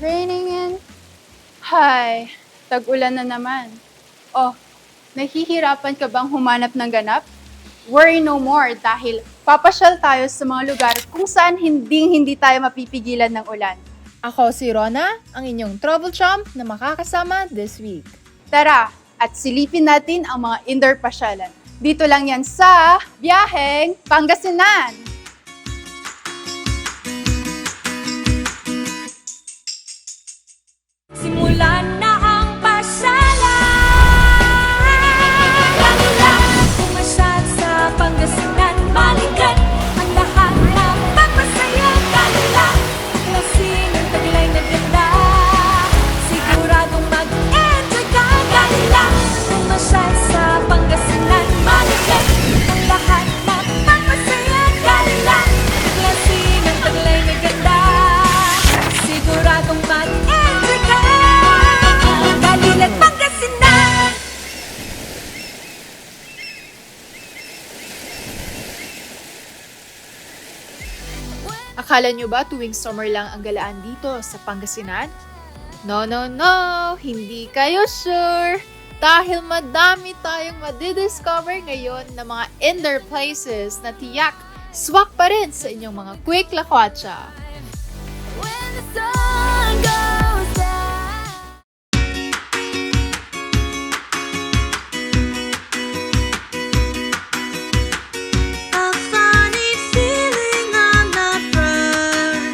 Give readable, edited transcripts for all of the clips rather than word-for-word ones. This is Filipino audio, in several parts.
raining in. Hay, tag-ulan na naman. Oh, nahihirapan ka bang humanap ng ganap? Worry no more dahil papasyal tayo sa mga lugar kung saan hindi tayo mapipigilan ng ulan. Ako si Rona, ang inyong travel chum na makakasama this week. Tara, at silipin natin ang mga indoor pasyalan. Dito lang yan sa Biyaheng Pangasinan! Simulan na ang pasyalan. Lang-lang, pumasyal sa Pangasinan, balikan ang lahat ng pagpasaya. Lang-lang, klaseng ang taglay na ganda, siguradong mag-enjoy ka. Lang-lang, pumasyal sa Pangasinan, balikan ang lahat ng pagpasaya. Lang-lang, klaseng ang taglay na ganda, siguradong mag-enjoy ka. Dalilan Pangasinan. Akala nyo ba tuwing summer lang ang galaan dito sa Pangasinan? No, no, no! Hindi kayo sure! Dahil madami tayong madidiscover ngayon na mga indoor places na tiyak swak pa rin sa inyong mga quick lakwatsa. When the sun goes down. A funny feeling on the front.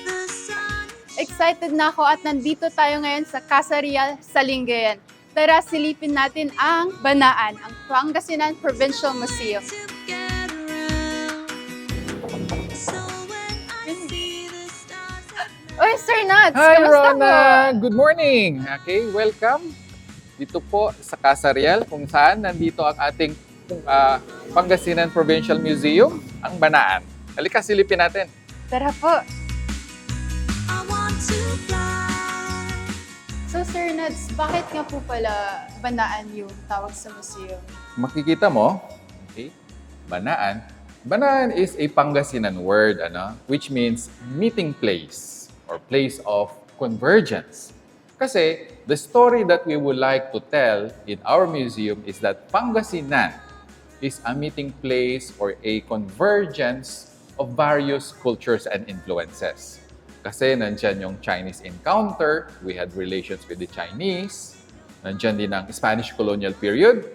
The sun Excited na ako at nandito tayo ngayon sa Casa Real sa Lingayen. Tara, silipin natin ang Banaan, ang Pangasinan Provincial Museum. to get around. So when I see the stars. Uy, Sir Nuts! Hi, Kamusta Rona! po? Good morning! Okay, welcome dito po sa Casa Real kung saan nandito ang ating Pangasinan Provincial Museum, ang Banaan. Halika, silipin natin. Tara po. I want to fly. So, Sir Nuts, bakit nga po pala Banaan yung tawag sa museum? Makikita mo, okay, Banaan. Banaan is a Pangasinan word, which means meeting place or place of convergence. Kasi the story that we would like to tell in our museum is that Pangasinan is a meeting place or a convergence of various cultures and influences. Kasi nandyan yung Chinese encounter, we had relations with the Chinese, nandyan din ang Spanish colonial period,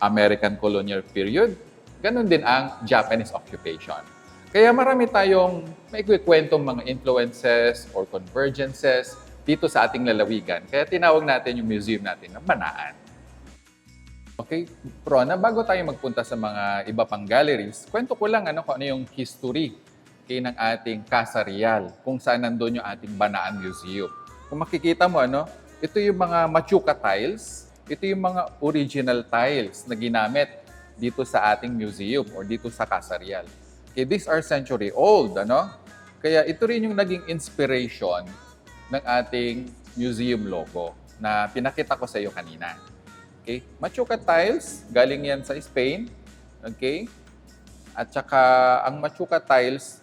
American colonial period, ganun din ang Japanese occupation. Kaya marami tayong may kwentong mga influences or convergences dito sa ating lalawigan. Kaya tinawag natin yung museum natin na Banaan. Okay, Rona, bago tayo magpunta sa mga iba pang galleries, kwento ko lang kung ano yung history ng ating Casa Real, kung saan nandun yung ating Banaan Museum. Kung makikita mo, ito yung mga machuca tiles, ito yung mga original tiles na ginamit dito sa ating museum or dito sa Casa Real. Okay, these are century old, Kaya ito rin yung naging inspiration ng ating museum logo na pinakita ko sa iyo kanina. Okay? Machuca tiles, galing yan sa Spain. Okay? At saka ang Machuca tiles,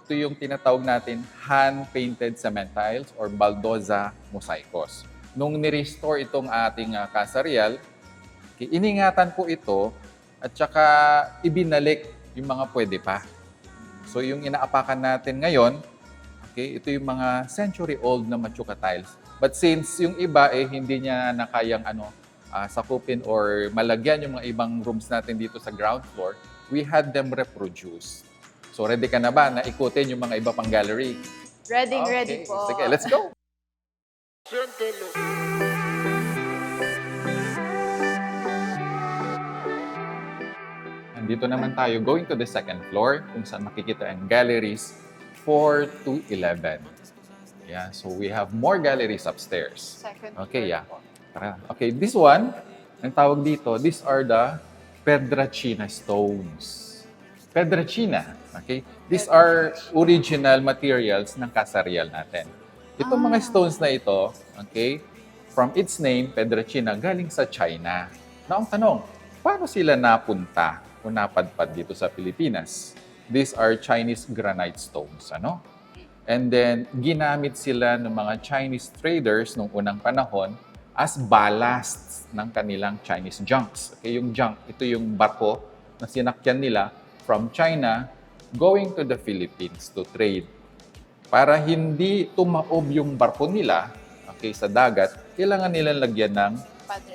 ito yung tinatawag natin hand-painted cement tiles or baldoza mosaicos. Nung ni-restore itong ating Casa Real, okay, iningatan po ito at saka ibinalik yung mga pwede pa. So yung inaapakan natin ngayon, okay, ito yung mga century-old na Machuca tiles. But since yung iba hindi niya na kayang sakupin or malagyan yung mga ibang rooms natin dito sa ground floor, we had them reproduced. So ready ka na ba na ikutin yung mga iba pang gallery? Ready po. Sige, let's go! Nandito naman tayo going to the second floor kung saan makikita ang galleries 4 to 11. Yeah, so we have more galleries upstairs. Second Okay, floor yeah. po. Tara. Okay, this one, ang tawag dito, these are the Pedrachina stones. Pedrachina, okay? These are original materials ng Casa Real natin. Itong mga stones na ito, okay, from its name, Pedrachina, galing sa China. Na ang tanong, paano sila napunta o napadpad dito sa Pilipinas? These are Chinese granite stones, And then, ginamit sila ng mga Chinese traders nung unang panahon as ballast ng kanilang Chinese junks. Okay, yung junk, ito yung barko na sinakyan nila from China going to the Philippines to trade. Para hindi tumaob yung barko nila, okay, sa dagat, kailangan nila lagyan ng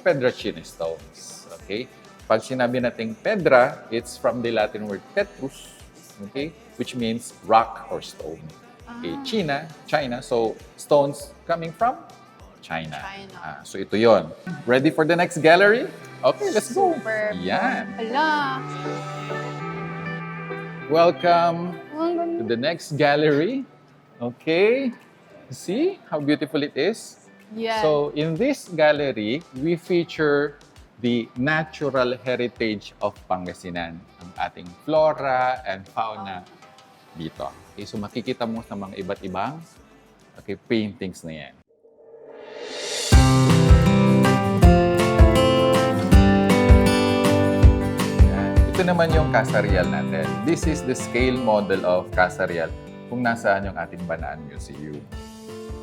Pedrachine stones. Okay? Pag sinabi nating Pedra, it's from the Latin word petrus, okay, which means rock or stone. Okay, China, so stones coming from China. So ito yon. Ready for the next gallery? Okay, let's go. Super. Yan. Hala. Welcome Ang ganda. to the next gallery. Okay. See how beautiful it is? Yan. So in this gallery, we feature the natural heritage of Pangasinan, ang ating flora and fauna dito. Okay, so makikita mo sa mga iba't ibang paintings na yan. Yan. Ito naman yung Casa Real natin. This is the scale model of Casa Real kung nasaan yung ating Banaan Museum.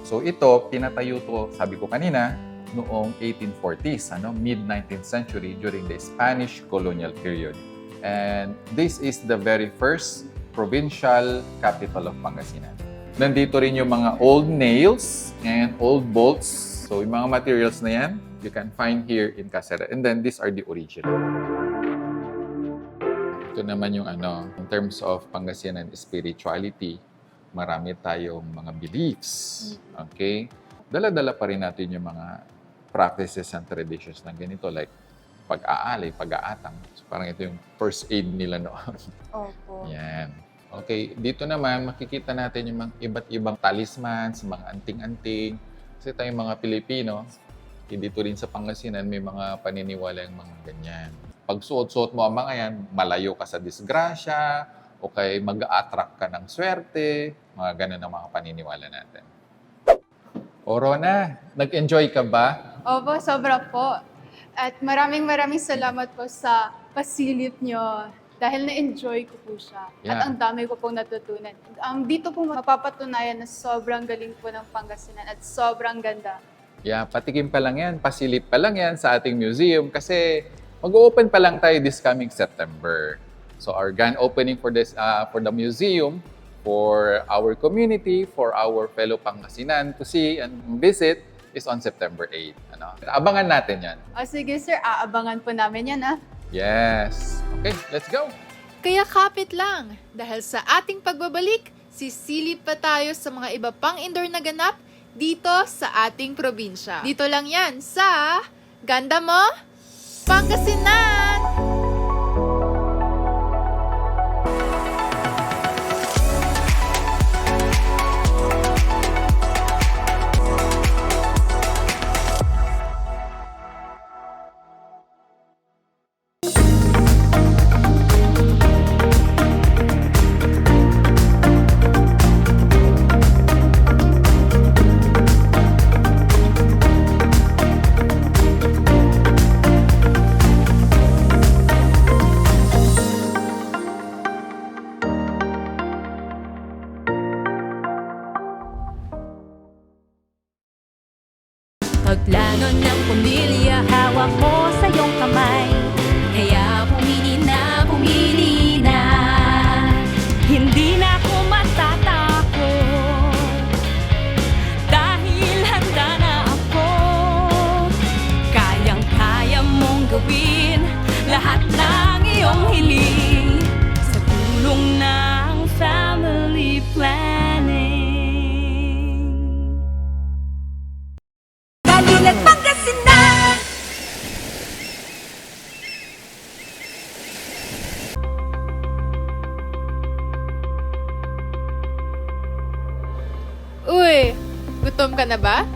So ito, pinatayo to, sabi ko kanina, noong 1840s, mid-19th century during the Spanish colonial period. And this is the very first provincial capital of Pangasinan. Nandito rin yung mga old nails and old bolts. So yung mga materials na yan, you can find here in Casa Real. And then these are the original. Ito naman yung in terms of Pangasinan spirituality, marami tayong mga beliefs. Okay? Dala-dala pa rin natin yung mga practices and traditions na ganito, like pag-aalay, pag-aatang. So parang ito yung first aid nila noon. Opo. Yan. Okay, dito naman makikita natin yung mga iba't ibang talismans, mga anting-anting. Kasi tayong mga Pilipino, dito rin sa Pangasinan, may mga paniniwala yung mga ganyan. Pag suot-suot mo ang mga yan, malayo ka sa disgrasya, o kay mag-a-attract ka ng swerte, mga ganun ang mga paniniwala natin. O Rona, nag-enjoy ka ba? Opo, sobra po. At maraming salamat po sa pasilip nyo dahil na-enjoy ko po siya. Yeah. At ang dami ko pong natutunan. Dito po mapapatunayan na sobrang galing po ng Pangasinan at sobrang ganda. Yeah, patikim pa lang yan, pasilip pa lang yan sa ating museum kasi mag-open pa lang tayo this coming September. So our grand opening for the museum, for our community, for our fellow Pangasinan to see and visit is on September 8. Abangan natin yan. O sige sir, aabangan po namin yan Yes. Okay, let's go. Kaya kapit lang, dahil sa ating pagbabalik, sisilip pa tayo sa mga iba pang indoor na ganap dito sa ating probinsya. Dito lang yan sa Ganda Mo, Pangasinan! Pagplano ng pamilya, hawak mo sa iyong kamay. Kaya pumili na. Hindi na ako matatakot, dahil handa na ako. Kayang-kaya mong gawin lahat ng iyong hiling sa tulong ng family planning. Kalilag Pangasinan! Uy, gutom ka na ba?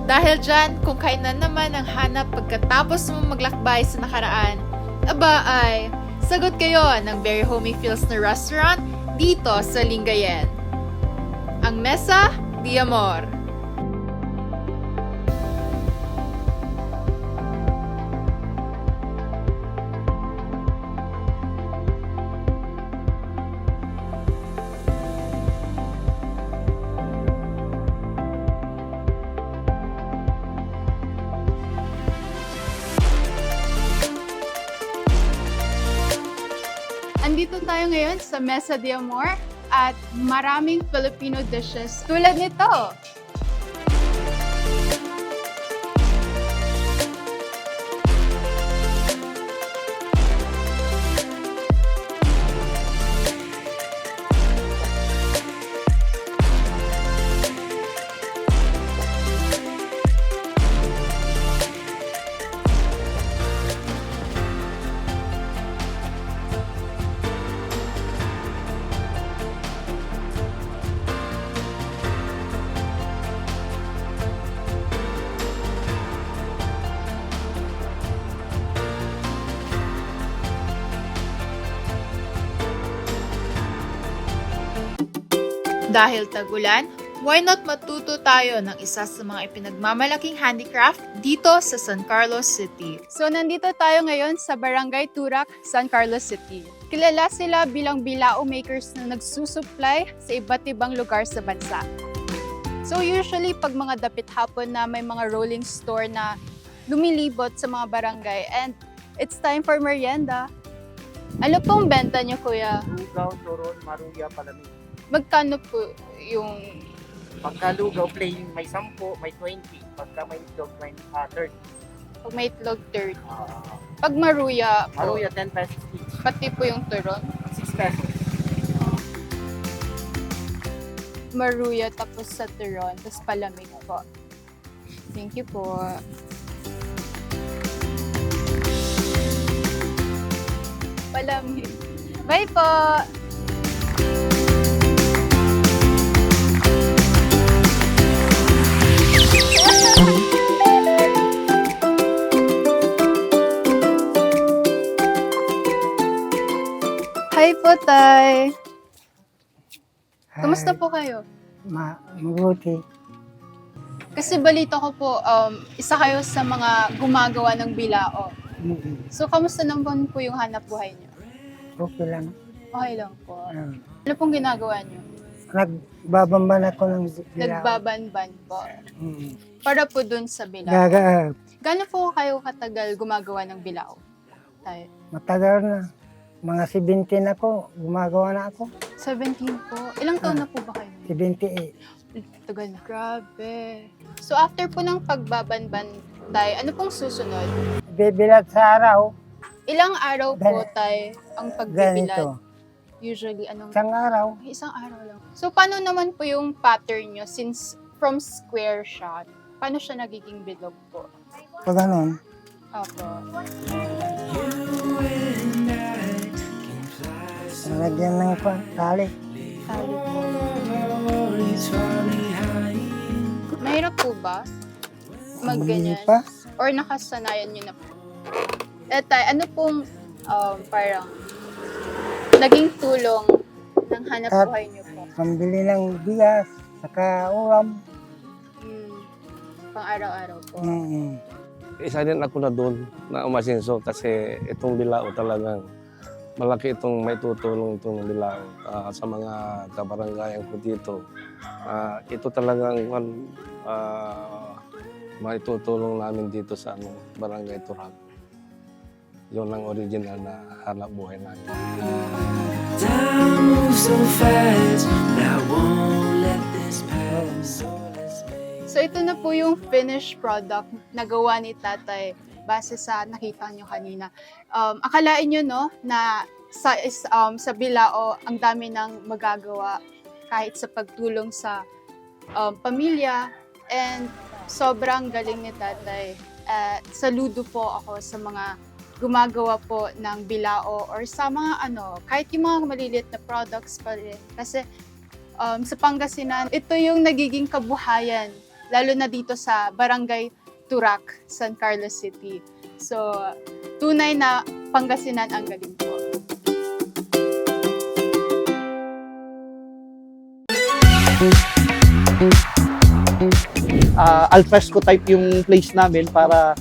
Dahil dyan, kung kainan naman ang hanap pagkatapos mo maglakbay sa nakaraan, aba ay, sagot kayo ng very homey feels na restaurant dito sa Lingayen. Ang Mesa de Amor. Nandito tayo ngayon sa Mesa de Amor at maraming Filipino dishes tulad nito. Dahil tag-ulan, why not matuto tayo ng isa sa mga ipinagmamalaking handicraft dito sa San Carlos City? So nandito tayo ngayon sa Barangay Turac, San Carlos City. Kilala sila bilang bilao makers na nagsusupply sa iba't ibang lugar sa bansa. So usually pag mga dapit hapon na may mga rolling store na lumilibot sa mga barangay and it's time for merienda. Ano pong benta niyo, kuya? Lugaw, turon, maruya, palamig. Magkano po yung Pagka lugaw, plain, may 10, may 20. Pagka may itlog, 30. pag may itlog 30? Ah, Pag maruya po, maruya, 10 pesos each. pati po yung turon. 6 pesos. Maruya tapos sa turon, tapos palamig po. Thank you po. Palamig. Bye po! Hi po, Tay. Kamusta po kayo? Mabuti. Kasi balita ko po, isa kayo sa mga gumagawa ng bilao. So, kamusta naman po yung hanap buhay niyo? Okay lang. Okay lang po. Ah, Ano pong ginagawa niyo? nagbabamban ako ng bilao. Nagbabanban po. Mm. Para po dun sa bilao. Gano'n po kayo katagal gumagawa ng bilao? Tayo. Matagal na. Mga 17 ako, gumagawa na ako. 17 po. Ilang taon na po ba kayo? 78. Tagal na. Grabe. So, after po ng pagbabanban, Tay, ano pong susunod? Bibilat sa araw, Ilang araw po, Tay, ang pagbibilad? ganito. Usually, anong... Isang araw, Isang araw lang. So, paano naman po yung pattern nyo since from square shot? Paano siya nagiging bilog po? pag ganun, Opo. nalagyan ng tali. Tali po. Mahirap po ba? Bumili Magganyan? pa. Or nakasanayan nyo na po? Tay, ano pong parang naging tulong ng hanap At- buhay nyo po? Pambili ng bigas, saka ulam. Pang araw-araw po. Mm. Isa din ako na doon na umasinso kasi itong bilao talagang malaki itong may tutulong itong bilao sa mga kabarangayan ko dito. Ito talagang may tutulong namin dito sa Barangay Turac. Yun ang original na hanap buhay namin. Time moves so fast, but I won't let this pass. So ito na po yung finished product na gawa ni Tatay base sa nakita nyo kanina. Akalain nyo no, na sa bilao ang dami nang magagawa kahit sa pagtulong sa pamilya and sobrang galing ni Tatay. Saludo po ako sa mga gumagawa po ng bilao or sa mga kahit yung mga maliliit na products pa rin. Kasi sa Pangasinan, ito yung nagiging kabuhayan lalo na dito sa Barangay Turac, San Carlos City. So, tunay na Pangasinan ang galing po. Al fresco type yung place namin para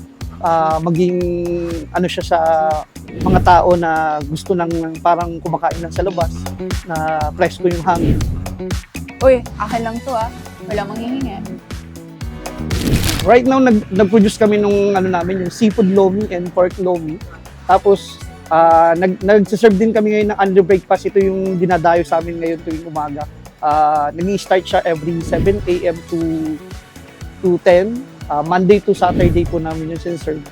maging ano siya sa mga tao na gusto ng parang kumakain lang sa labas na fresco yung hangin. Uy, akin lang to Wala manghihingi. Right now nag-produce kami nung namin yung seafood lomi and pork lomi. Tapos Nag-serve din kami ngayon ng under breakfast. Ito yung dinadayo sa amin ngayon tuwing umaga. Nag-start siya every 7 a.m. to 10. Monday to Saturday po namin yung sinserve.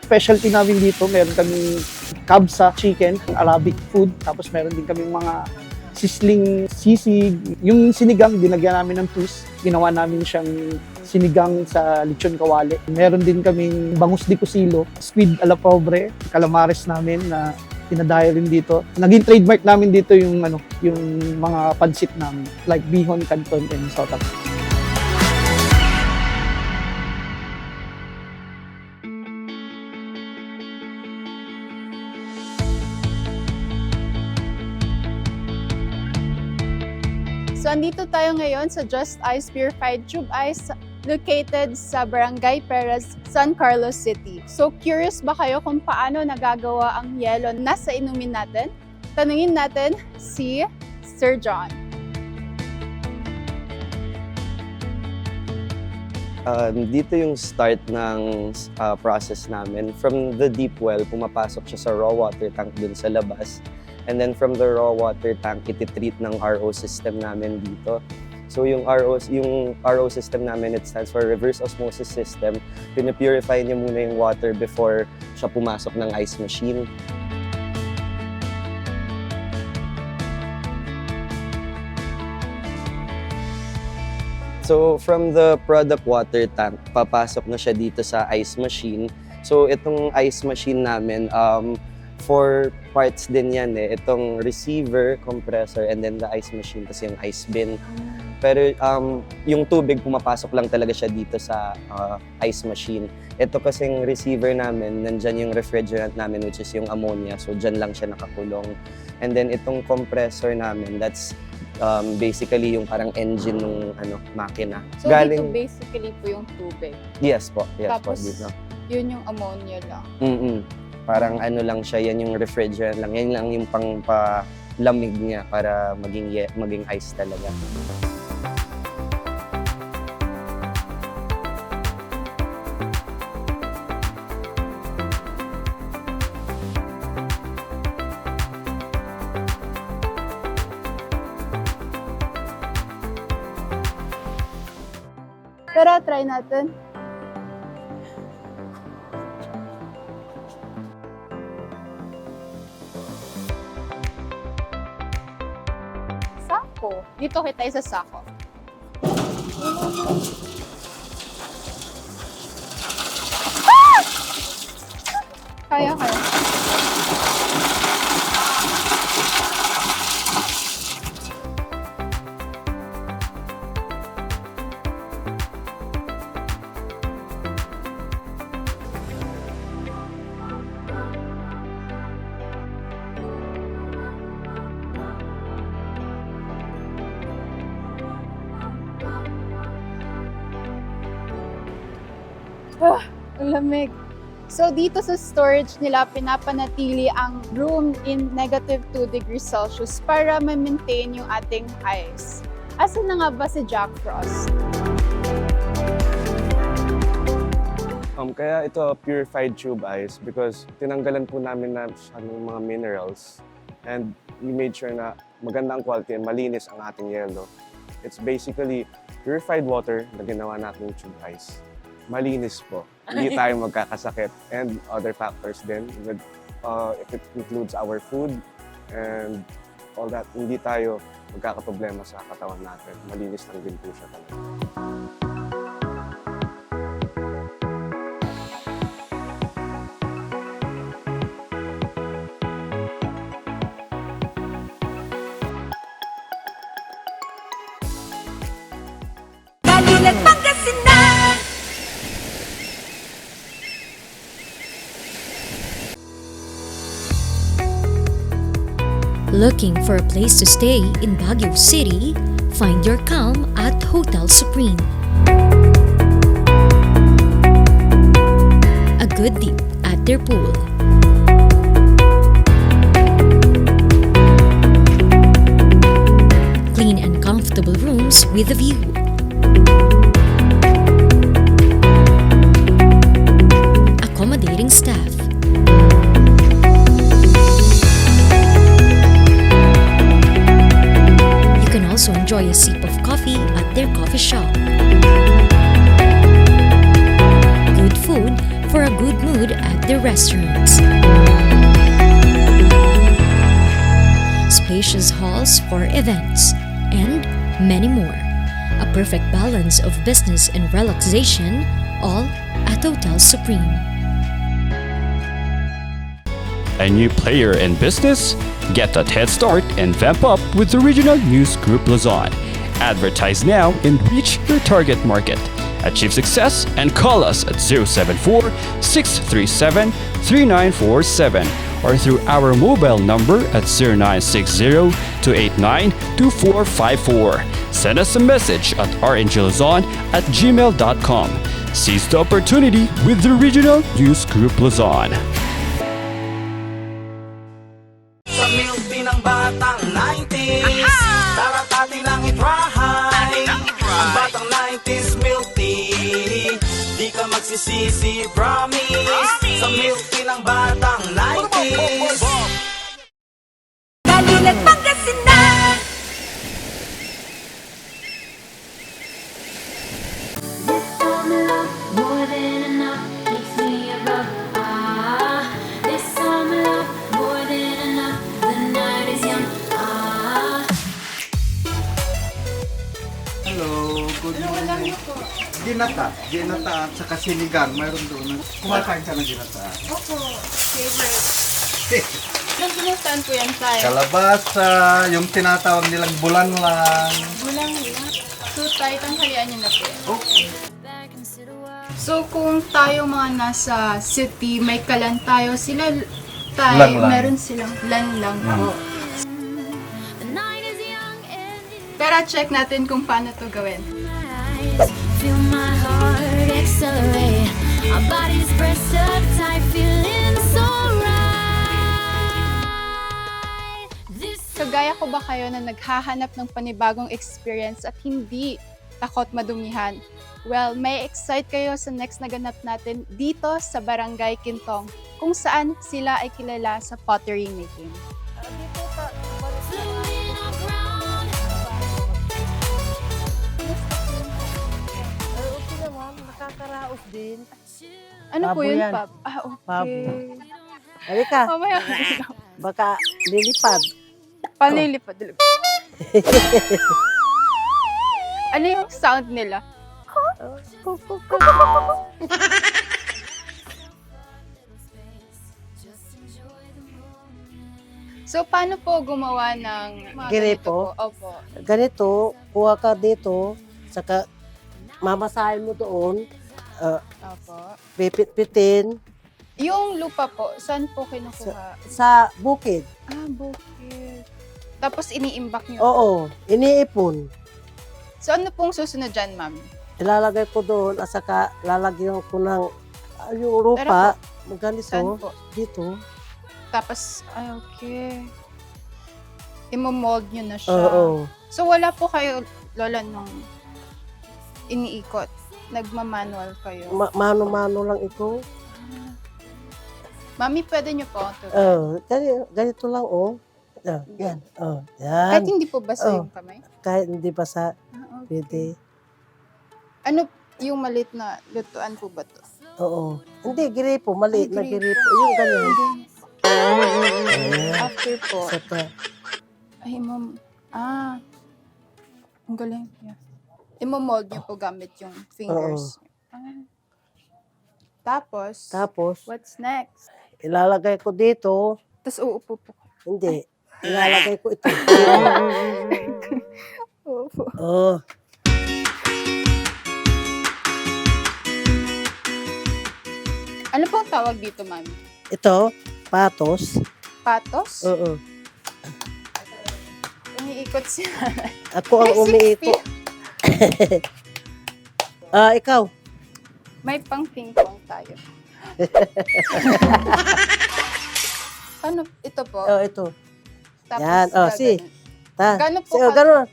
Specialty namin dito, meron kaming kabsa chicken, Arabic food, tapos meron din kaming mga sisling sisig. Yung sinigang, dinagyan namin ng twist. Ginawa namin siyang sinigang sa lechon kawali. Meron din kaming bangus de cocilo, squid a la pobre, calamares namin na tinadayo rin dito. Naging trademark namin dito yung mga pansit namin, like bihon, canton, and sotak. So, andito tayo ngayon sa Just Ice Purified Tube Ice located sa Barangay Perez, San Carlos City. So, curious ba kayo kung paano nagagawa ang yelo na sa inumin natin? Tanungin natin si Sir John. Dito yung start ng process namin. From the deep well, pumapasok siya sa raw water tank dun sa labas. And then from the raw water tank, ititreat ng RO system namin dito. So yung RO system namin, it stands for reverse osmosis system. Pinapurify niya muna yung water before siya pumasok ng ice machine. So from the product water tank, papasok na siya dito sa ice machine. So itong ice machine namin, 4 parts din yan eh. Itong receiver, compressor, and then the ice machine, kasi yung ice bin. Pero yung tubig, pumapasok lang talaga siya dito sa ice machine. Ito kasing receiver namin, nandyan yung refrigerant namin, which is yung ammonia. So dyan lang siya nakakulong. And then itong compressor namin, that's basically yung parang engine ng makina. So, dito basically po yung tubig. Yes po. Yes Tapos, po, dito. yun yung ammonia lang. Parang lang siya, yan yung refrigerant lang. Yan lang yung pangpalamig niya para maging ice talaga. Tara, try natin. Sako. Dito kita sa sako. Ah! Kaya. Ang lamig. So, dito sa storage nila, pinapanatili ang room in negative 2 degrees Celsius para ma-maintain yung ating ice. Asan na nga ba si Jack Frost? Kaya ito purified tube ice because tinanggalan po namin na ng mga minerals and we made sure na maganda ang quality and malinis ang ating yelo. It's basically purified water na ginawa natin tube ice. Malinis po. Hindi tayo magkakasakit and other factors din. If it includes our food and all that, hindi tayo magkakaproblema sa katawan natin. Malinis lang din po siya talaga. Looking for a place to stay in Baguio City? Find your calm at Hotel Supreme. A good dip at their pool. Clean and comfortable rooms with a view. Accommodating staff. restaurants. Spacious halls for events, and many more. A perfect balance of business and relaxation, all at Hotel Supreme. A new player in business? Get that head start and vamp up with the Regional News Group Luzon. Advertise now and reach your target market. Achieve success and call us at 074-637-3947 or through our mobile number at 0960-289-2454. Send us a message at rngluzon@gmail.com. Seize the opportunity with the Regional News Group Luzon. Sa milk tea ng batang 90s, tara't atin lang i-try. Ang batang 90s milk tea, di ka magsisisi, promise. Sa milk tea ng batang 90s. Dalilan Pangasinan! This summer love, more than enough, makes me a rock. This summer love, more than enough, the night is young. Hello, good morning. Ginata at saka sinigang, mayroon doon. Kumakain ka ng ginata. Opo, favorite. Nagulutan po yan tayo. Kalabasa, yung tinatawag nilang bulan lang. Bulang lang. So tayo, tanghalian niyo na po yan. Okay. So kung tayo mga nasa city, may kalan tayo, sila tayo, Lang-lang. meron silang lang po. Pero check natin kung paano to gawin. Feel my heart accelerate. Our bodies press up tight, feeling so right. Kagaya ko ba kayo na naghahanap ng panibagong experience at hindi takot madumihan? Well, may excite kayo sa next na ganap natin dito sa Barangay Kintong, kung saan sila ay kilala sa pottery making. Nakakaraos din. Ano po Pabo yun, yan. Pab? Ah, okay. Pabo. Halika, Mamaya. baka lilipad. Paano yung lipad? Ano yung sound nila? So, paano po gumawa ng mga Gripo? ganito po? Opo. Ganito, kuha ka dito, saka mamasahin mo doon, Opo. pipit-pitin Yung lupa po, saan po kinukuha? sa bukid. Ah, bukid. Tapos iniimbak nyo? Oo, iniipon. So, ano pong susunod dyan, ma'am? Ilalagay ko doon, at saka lalagyan ko ng yung rupa, Saan ganito, po? dito. Tapos, ay, okay. Imo-mold nyo na siya. Oo. So, wala po kayo, Lola, nung iniikot? Nagmamanual kayo? Mano-mano lang ito. Mami, pwede nyo po ito. Ganito lang, oh. Yan. Kahit Yan. hindi po basa Oh. yung kamay? Kahit hindi pa sa Ah, okay. pwede. Ano yung malit na lutuan po ba to? Oo. Hindi, gripo. Maliit na gripo. gripo. Yung ganyan. Ayan. After po. Saka, Ay, ma'am. Ah. Ang galing. Yeah. Imo-mold nyo po gamit yung fingers. Ah. Tapos, what's next? ilalagay ko dito. Tapos uupo po. Hindi. Ilalagay ko ito. Uupo. Oh. Ano pong tawag dito, ma'am? Ito, patos. Patos? Oo. Umiikot siya. Ako ang umiikot. Ikaw. May pang ping-pong tayo. Ano? Ito po? Oh, ito. Tapos Yan. Oh, si. gaganon. Gano'n po ka- Gano'n.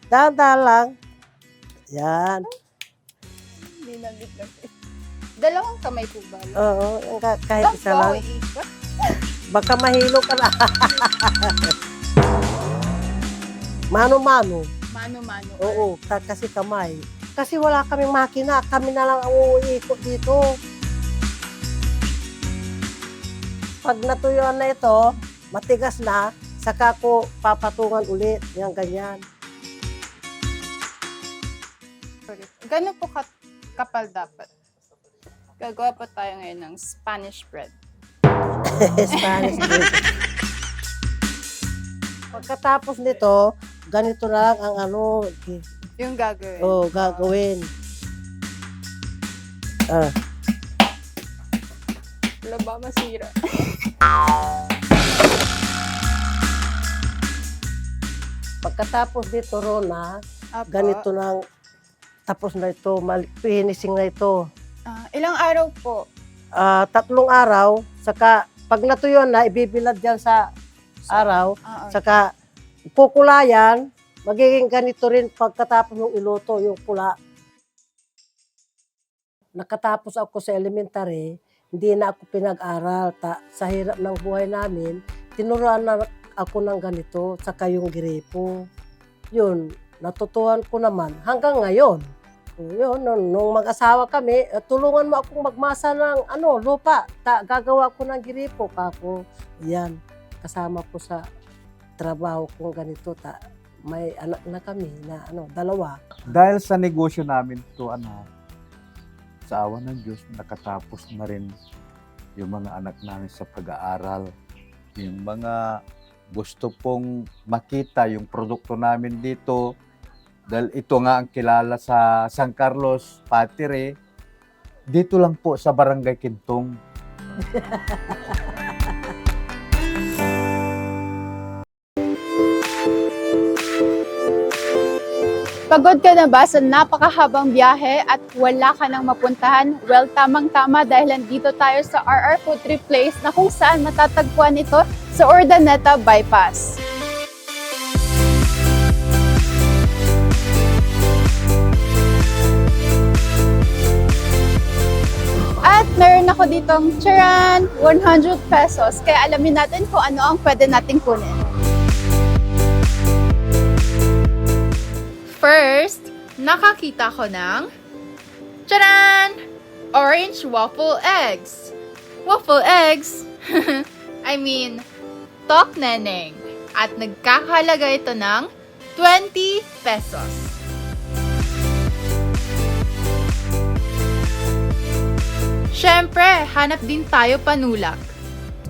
Dahan-dahan lang. Yan. Dinamit lang. Dalawang kamay po ba? Oo. Kahit Saan isa po ako lang. iikot? Baka mahilo ka na. Mano-mano. Mano-mano. Oo. Kasi kamay. Kasi wala kaming makina. Kami na lang ang uuikot dito. pag natuyuan na ito, matigas na, saka ko papatungan ulit. Yan, ganyan. Gano'n po kapal dapat? Gagawa pa tayo ngayon ng Spanish bread. Spanish bread. Pagkatapos nito, ganito na lang ang Yung gagawin. gagawin. Wala ba masira? Pagkatapos dito, Rona, Apo. ganito lang, tapos na ito, finishing na ito. Ilang araw po? 3 araw, saka pag natuyuan na, ibibilad dyan sa araw, Okay. saka kukulayan, magiging ganito rin pagkatapos ng iluto, yung pula. Nakatapos ako sa elementary, hindi na ako pinag-aral. Sa hirap ng buhay namin, tinuruan na ako ng ganito, saka yung gripo. Yun, natutuhan ko naman hanggang ngayon. Yun, nung mag-asawa kami, tulungan mo akong magmasa ng lupa. Gagawa ko ng gripo kako. Yan, kasama ko sa trabaho kong ganito. May anak na kami na 2. Dahil sa negosyo namin to sa awa ng Diyos, nakatapos na rin yung mga anak namin sa pag-aaral. Yung mga gusto pong makita yung produkto namin dito, dahil ito nga ang kilala sa San Carlos, Patire, dito lang po sa Barangay Kintong. Pagod ka na ba sa napakahabang biyahe at wala ka nang mapuntahan? Well, tamang-tama dahil nandito tayo sa RR Food Trip Place na kung saan matatagpuan ito sa Urdaneta Bypass. At meron ako ditong charan, 100 pesos. Kaya alamin natin kung ano ang pwede nating kunin. First, nakakita ko ng charan! Orange waffle eggs. Waffle eggs? I mean, tok neneng. At nagkakahalaga ito ng 20 pesos. Siyempre, hanap din tayo panulak.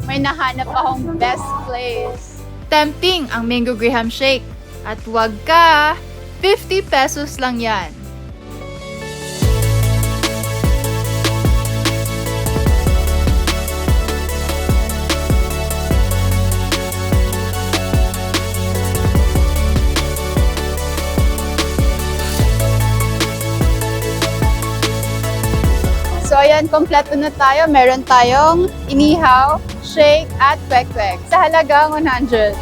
May nahanap akong best place. Tempting ang mango graham shake. At wag ka, 50 pesos lang yan. So ayan, kompleto na tayo. Meron tayong inihaw, shake, at kwek-kwek sa halagang 100.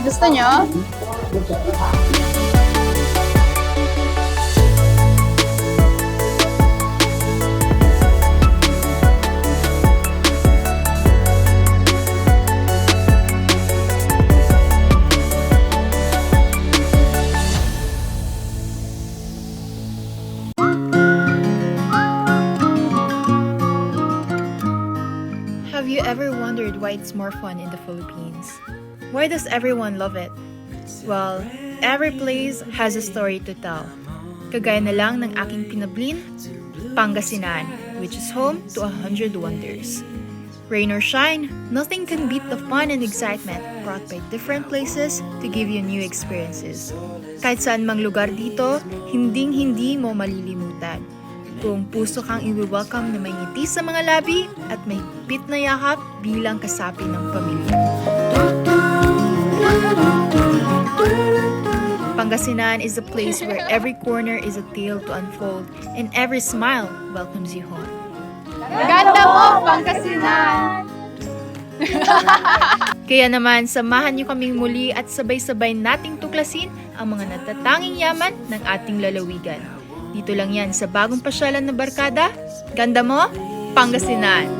Gusto nyo? Have you ever wondered why it's more fun in the Philippines? Why does everyone love it? Well, every place has a story to tell. Kagaya na lang ng aking pinablin, Pangasinan, which is home to 100 wonders. Rain or shine, nothing can beat the fun and excitement brought by different places to give you new experiences. Kahit saan mang lugar dito, hinding-hindi mo malilimutan. Kung puso kang i-welcome na may ngiti sa mga labi at may higpit na yakap bilang kasapi ng pamilya. Pangasinan is a place where every corner is a tale to unfold and every smile welcomes you home. Ganda mo, Pangasinan! Kaya naman, samahan niyo kaming muli at sabay-sabay nating tuklasin ang mga natatanging yaman ng ating lalawigan. Dito lang yan sa bagong pasyalan na barkada. Ganda mo, Pangasinan!